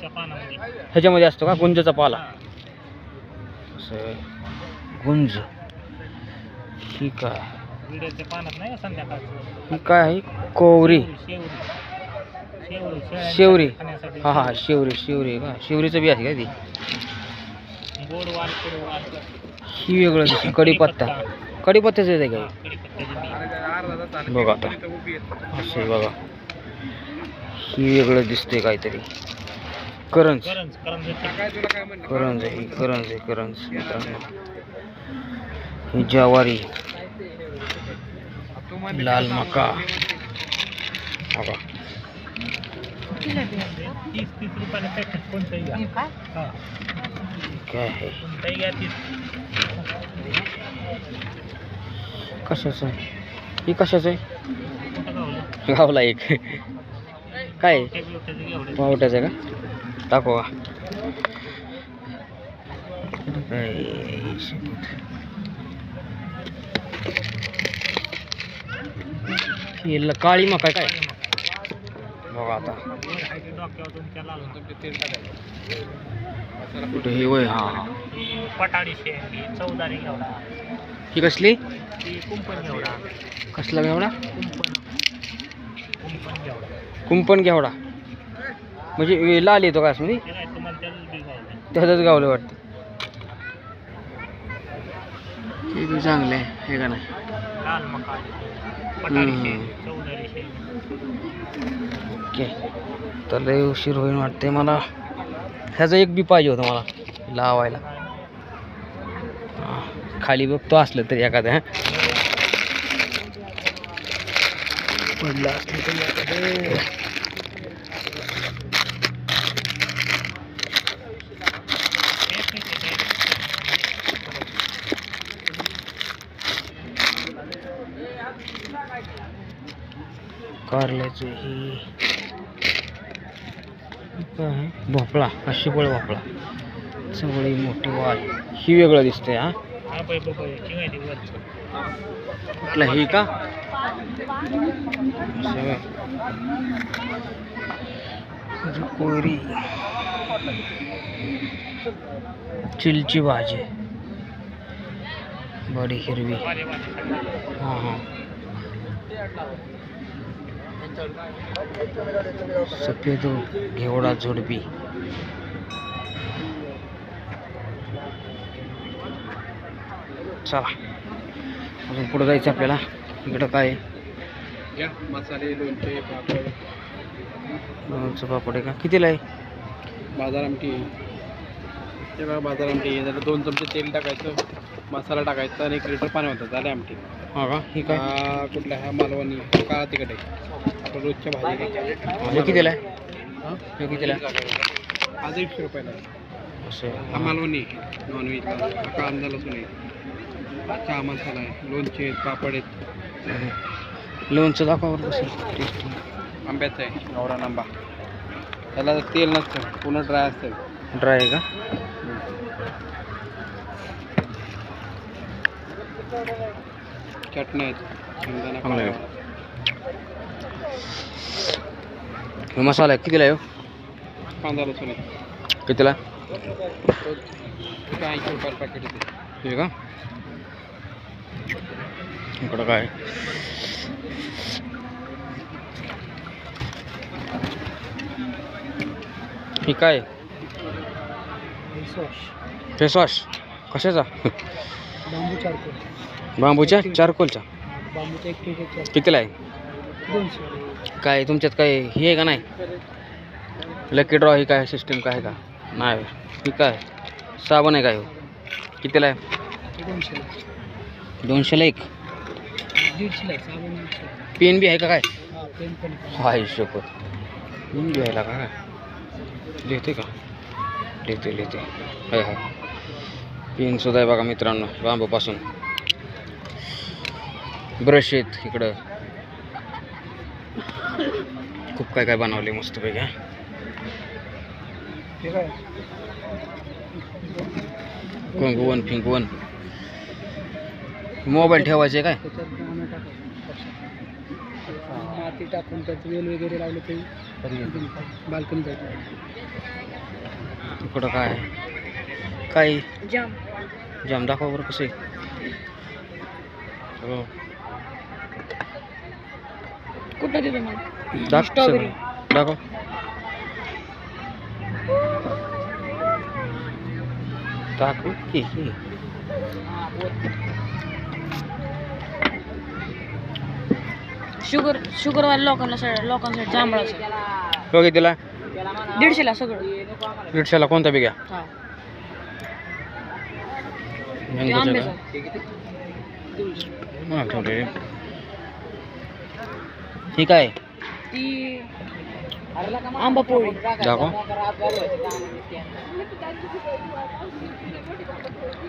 ह्याच्यामध्ये असतो का गुंजचा पाला? असं गुंज. ठीक आहे. विड्याच्या पानात नाही संध्याकाळचं. ही काय आहे? कोवरी. शेवरी. हा हा शेवरी. शेवरी का? शेवरीचं बी आहे का ती? गोडवाल कडवाल. ही वेगळं दिसतं. कढीपत्ता. कढीपत्त्याचं आहे का? बघा आता असं बघा. ही वेगळं दिसतंय काहीतरी. करंज. करंज ही करंज आहे. करंज मित्रांनो. ही ज्वारी. लाल मका. बघा 30 रुपयाला पॅकेट कोणतंही घ्या. काय आहे? कोणतंही घ्या 30. कशाचं आहे? ही कशाचं आहे? गावला एक काय आहे? पावट्याचं आहे का? दाखवा. ही काळी मका काय? बघा आता कुठे हे वय. हा पटाडी शेंग चौदारी घेवडा. ही कसली? कुंपण घेवडा. कसला घेवडा? कुंपण घेवडा. कुंपण घेवडा म्हणजे लाल येतो का असं? त्यातच गावलं वाटतं. ते बी चांगलं आहे हे का नाही? लाल मका. पटाडी शेंग चौदारी शेंग. ओके. तर लय उशीर होईल वाटते मला. ह्याचं एक बी पाहिजे होतं मला लावायला. खाली बघतो असलं तरी एखादं पडलं असलं तरी एखादं. कारल्याचं ही काय आहे? भोपळा. शिपळ भोपळा. चवळी मोठी वाल. ही वेगळं दिसतंय. हा कुठला ही का? कोरी. चिलची भाजी. बडी हिरवी. हां हां. सफेद घेवडा झुडपी. चला अजून पुढे जायचं आपल्याला. इकडं काय आहे? मसाले लोणचे पापड. लोणचं पापड आहे का? कितीला आहे? बाजार आमटी. ते बघा बाजार आमटी. जरा 2 चमचे तेल टाकायचं, मसाला टाकायचा आणि 1 लिटर पाणी होतं. झाले आमटी. हा का? ही काय? कुठला हा मालवणी काळा तिखट आहे. आपण रोजच्या भाजी हे कितीला आहे? हे कितीला? आज 100 रुपयाला आहे. असं हा मालवणी नॉनव्हेजला. हा कांदा लसूण आहे. चहा मसाला आहे. लोणचे आहेत, पापड आहेत. लोणचं दाखवा बरं कसं टेस्ट. आंब्याचं आहे. गावरान आंबा. त्याला तेल नसतं, पूर्ण ड्राय असतं. ड्राय आहे का? चटणी आहेत. शेंगदाणा चांगलं आहे. पाला. हे मसाला आहे कितीला आहे? कांदा लसूण आहे. कितीला? 80 रुपयाला पॅकेट येते. हे का? इकडं काय? ही काय? Face wash. कशाचा? बांबू चारकोल. बांबूच्या चारकोलचा. बांबूचा 1 किलो. कितीला आहे? 200. काय तुमच्यात काय हे आहे का नाही? लकी ड्रॉ ही काय सिस्टीम काय आहे का? नाही. ही काय साबण आहे काय? कितीला आहे? 200. 200ला 1. 150 साबण. पेन बी आहे का काय? हा पेन पण. हाय शपथ. पेन घ्यायला का? लिहिते का? लिहिते हाय हाय. पेन सुद्धा आहे बघा मित्रांनो बांबूपासून. ब्रश आहेत इकडं. खूप काय काय बनवले मस्तपैकी. कंगवन फिंकवन. मोबाईल ठेवायचे काय? माती टाकून त्यात वेल वगैरे लावले तरी बाल्कनी जायचं. इकडं काय आहे? काय जाम जाम दाखवा बरं कसं आहे. हो कुठं देतो मला दाखव स्ट्रॉबेरी. सगळं. दाखव. दाखव की शुगरवाल्या लोकांसाठी जांभळाचं बघ तिला 150ला सगळं. 150ला कोणता बी घ्या. हा मँगोचं आंब्याचं. का ही काय ती आंबा पोळी. दाखव.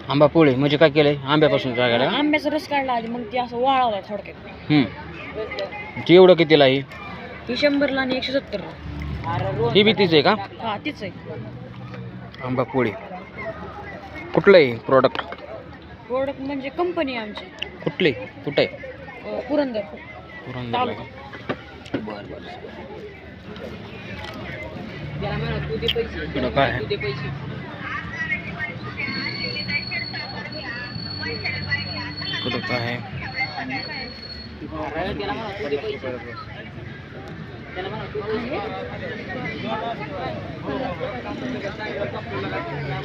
आंबा पोळी म्हणजे काय केलंय आंब्यापासून जागायला. आंब्याचा रस काढला आधी मग ती असं वाळवला थोडक्यात. ती एवढं कितीला आहे? ती 100ला आणि 170ला. ही बी तीच आहे का? हा तीच आहे. आंबा पोळी कुठलं आहे प्रोडक्ट? प्रोडक्ट म्हणजे कंपनी आमची कुठली कुठं आहे? पुरंदर. पुरंदरला का? बरं बरं. इकडं काय आहे? इकडं काय आहे?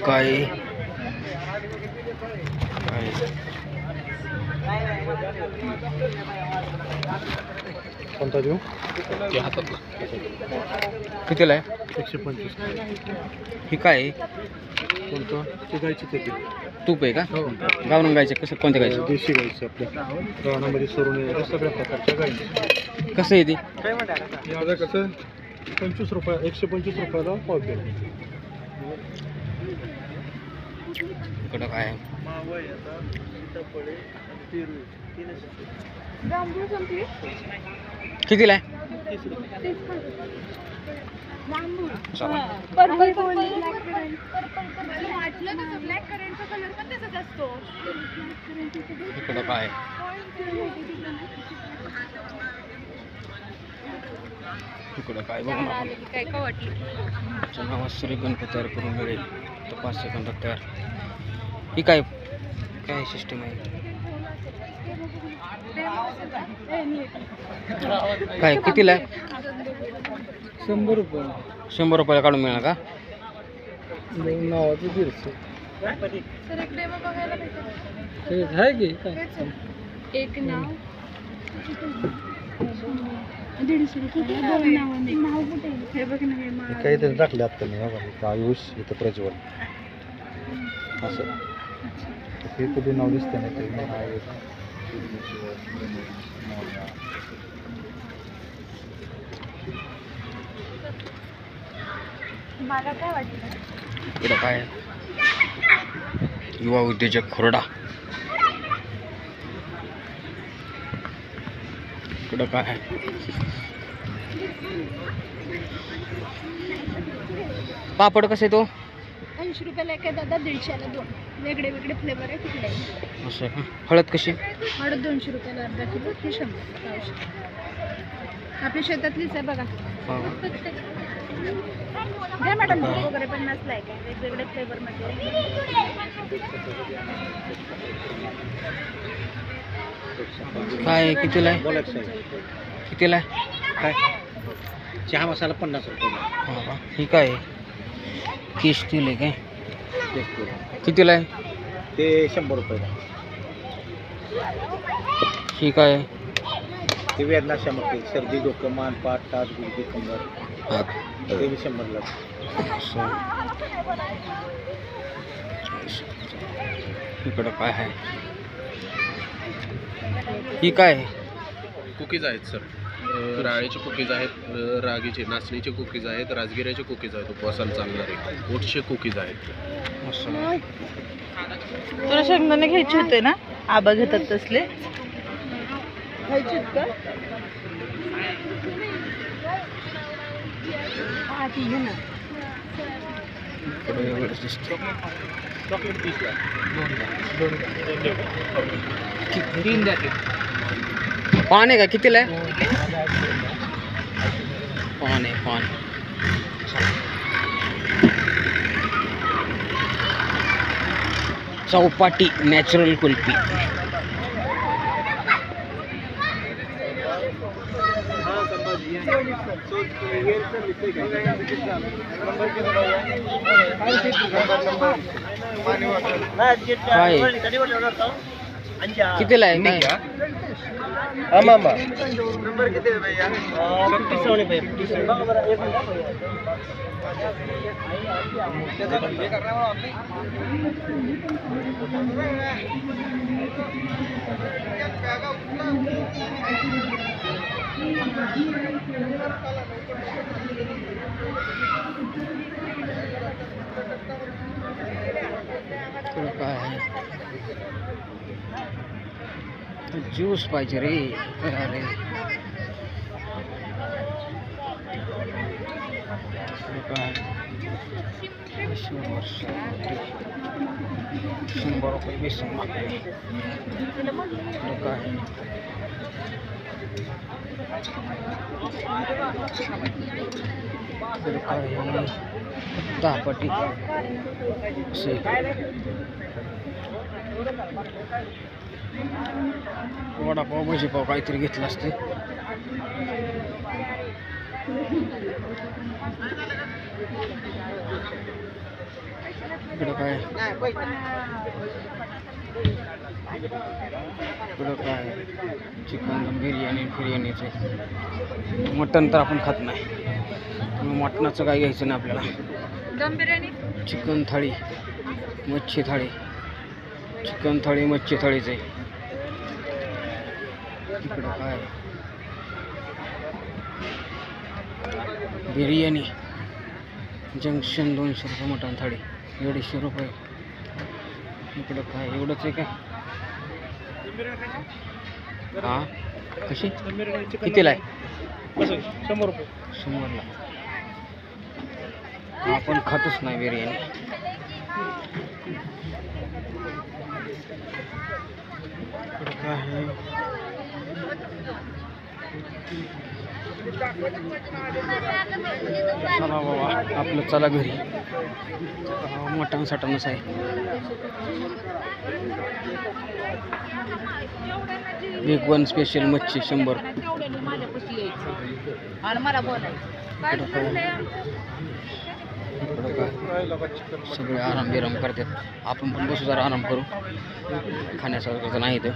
काय कोणता देऊ? कितीला आहे? 125. ही काय आहे? कोणतं? ते गायची ते तूप आहे का? गावरान गायचं कसं कोणत्या गायचं? देशी गायचं आपल्या रानामध्ये सोडून येणाऱ्या सगळ्या प्रकारच्या गायची. कसं आहे ते? आता कसं 25 रुपये 125 रुपयाला पाव किलो. इकडं काय आहे? कितीला आहे? चला. इकडं काय आहे? इकडं काय बघू ना आपण. नावात श्री गणपती तयार करून मिळेल तर 5 सेकंदात तयार. ही काय काय सिस्टम आहे? काय कितीला आहे? 100 रुपये 100 रुपयाला काढून मिळणार का? नावाचं 150. ते आहे की काय? एक नाव 150 रुपये. नाव कुठे हे बघ ना. काहीतरी टाकले आता मी बघा आयुष इथं प्रज्वल असं हे कुठे नाव दिसतं नाही ते. मला काय वाटलं इकडं काय आहे? युवा उद्योजक खोरडा. इकडं काय आहे? पापड कसे आहे तो? 80 रुपयाला एक आहे दादा, 150ला 2. वेगळे वेगळे फ्लेवर आहे कुठले. असं आहे का? हळद कशी? हळद 200 रुपयाला अर्धा किलो. ती 100. आपल्या शेतातलीच आहे बघा. द्या मॅडम वगैरे पण नसलाय काय वेगवेगळे फ्लेवर मध्ये. काय कितीला आहे? कितीला आहे? काय चहा मसाला 50 रुपये. हो का? ही काय आहे? केश तेल आहे काय? कितीला आहे? ते 100 रुपये. ही काय आहे? ते वेदनाशामक सर्दी डोकं मान पाठ टाच गुडघे कंबर ते 100ला. असं. इकडं काय आहे? ही काय आहे? कुकीज आहेत सर. राळीचे कुकीज आहेत, रागीचे नाचणीचे कुकीज आहेत, राजगिऱ्याचे कुकीज आहेत, उपवासाला चालणारे ओटचे कुकीज आहेत. असं. तुला शेंगदाणे घ्यायचे होते ना? आबा घेतात तसले घ्यायचे आहेत का? इकडं एवढंच दिसतं. चॉकलेट 30ला. पान आहे का? कितीला आहे? पान आहे पान. चौपाटी नॅचरल कुल्फी. काय कितीला आहे काय? काय आहे? ज्यूस पाहिजे रे. अरे काय 100 रुपये बेसन मागते. काय दहापटी वडापाव भजीपाव काहीतरी घेतलं असते. इकडं काय चिकन दम बिर्याणीचे. मटण तर आपण खात नाही, मटणाचं काय घ्यायचं नाही आपल्याला. दम बिर्याणी, चिकन थाळी, मच्छी थाळी, चिकन थाळी मच्छी थाळीच आहे. इकडं काय बिर्याणी जंक्शन 200 रुपये, मटण थाळी 150 रुपये. इकडं काय एवढंच आहे काय? हां कशी कितीला आहे? 100 रुपये. 100ला. आपण खातच नाही बिर्याणी. इकडं काय आहे? चला बाबा आपलं चला घरी. मटण सटणच आहे. एक 1 स्पेशल मच्छी 100. सगळे आराम बिराम करतात. आपण पण बसू जरा आराम करू. खाण्यासारखं नाही ते.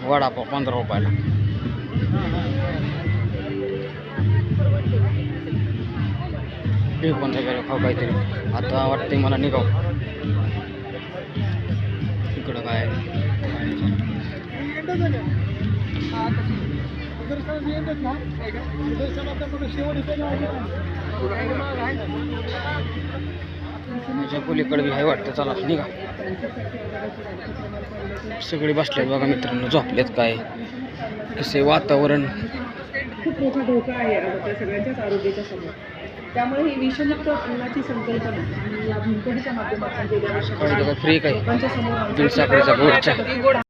वडापाव 15 रुपयाला. एक 15 रुपयाला खाऊ काहीतरी. आता वाटते मला निघाव. इकडं काय माझ्या पलीकडे बी आहे वाटतं. चला निघा. सगळे बसलेत बघा मित्रांनो, झोपलेत. काय कसे वातावरण. खूप मोठा धोका आहे आता सगळ्यांच्याच आरोग्याच्या समोर. त्यामुळे ही विषमुक्त अन्नाची संकल्पना आणि या भिंतडीच्या माध्यमातून फ्री काय लोकांच्या समोर बिनसाखरेचा गोड चहा.